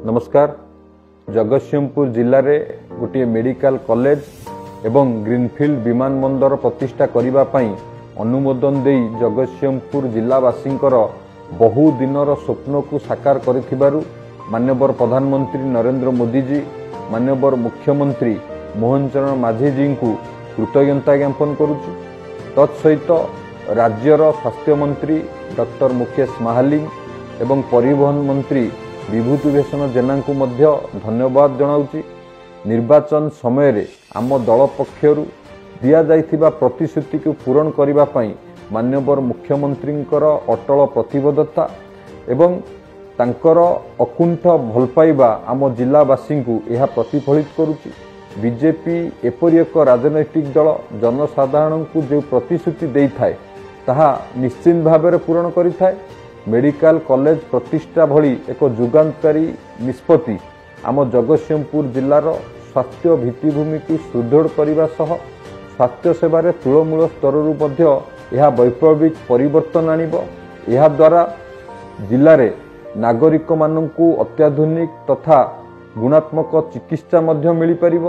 नमस्कार। जगतसिंहपुर जिले में गोटे मेडिकल कॉलेज एवं ग्रीनफील्ड विमानबंदर प्रतिष्ठा करने अनुमोदन दे जगतसिंहपुर जिलावासी बहु दिनर स्वप्न को साकार कर माननीय प्रधानमंत्री नरेंद्र मोदी जी, माननीय मुख्यमंत्री मोहन चरण माझी जी को कृतज्ञता ज्ञापन करुछु। तत्सहित राज्यर स्वास्थ्य मंत्री डॉक्टर मुकेश महालिंग एवं परिवहन मंत्री विभूति भूषण जेना को मध्य धन्यवाद जनाउछि। निर्वाचन समय रे आम दल पक्षरु दिया जाइथिबा प्रतिश्रुति को पूरण करिबा पई माननीय मुख्यमंत्री अटल प्रतिबद्धता एवं तांकर अकुंठ भल पाइबा आम जिलावासी को यह प्रतिफलित करुछि। बीजेपी एपरि एक राजनैतिक दल जनसाधारण को जो प्रतिश्रुति देई थाए ताहा निश्चित भाव में पूरण करिथाए। मेडिकल कॉलेज प्रतिष्ठा भली एक जुगांतकारी निष्पत्ति आम जगतसिंहपुर जिलार स्वास्थ्य भित्तिभूमि को सुदृढ़ करने सह स्वास्थ्य सेवार तूलमूल स्तर यह वैप्लविक परिवर्तन आनिब। यह द्वारा जिले में नागरिक मानू अत्याधुनिक तथा गुणात्मक चिकित्सा मिल पार।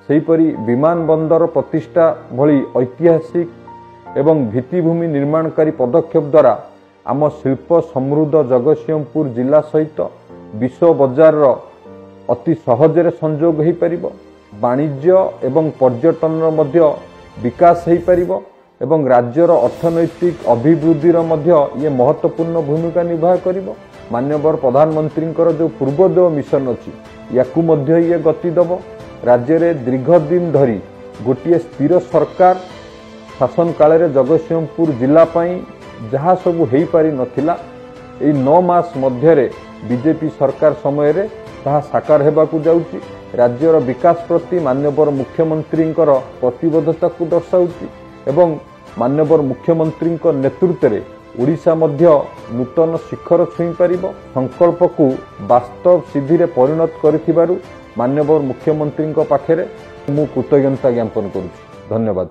सेहीपरि विमान बंदर प्रतिष्ठा भली ऐतिहासिक एवं भित्तिभूमि निर्माणकारी पदक्षेप द्वारा आम शिल्प समृद्ध जगतसिंहपुर जिला सहित विश्व बजार अति सहजरे संजोग हो पार। वाणिज्य एवं पर्यटन मध्य विकास हो पार एवं राज्यर अर्थनैतिक अभिवृद्धि ये महत्वपूर्ण भूमिका निर्वाह करिब। माननीय प्रधानमंत्री जो पूर्वोदय मिशन अच्छी याकू मध्य ये गति दब। राज्य में दीर्घ दिन धरी गोटे स्थिर सरकार शासन काल में जगतसिंहपुर जिलापाई जहाँ सब हो पारि नथिला एई 9 मास मध्य बीजेपी सरकार समय रे ताहा साकार हेबाकू जाउची। राज्यर विकास प्रति माननीय मुख्यमंत्री प्रतिबद्धता को दर्शाउची एवं माननीय मुख्यमंत्री नेतृत्व में ओडिशा मध्य नूतन शिखर छुई पारिब। संकल्प को वास्तव सिद्धि रे परिणत करिथिबारु माननीय मुख्यमंत्री पाखरे मु कृतज्ञता ज्ञापन करुछि। धन्यवाद।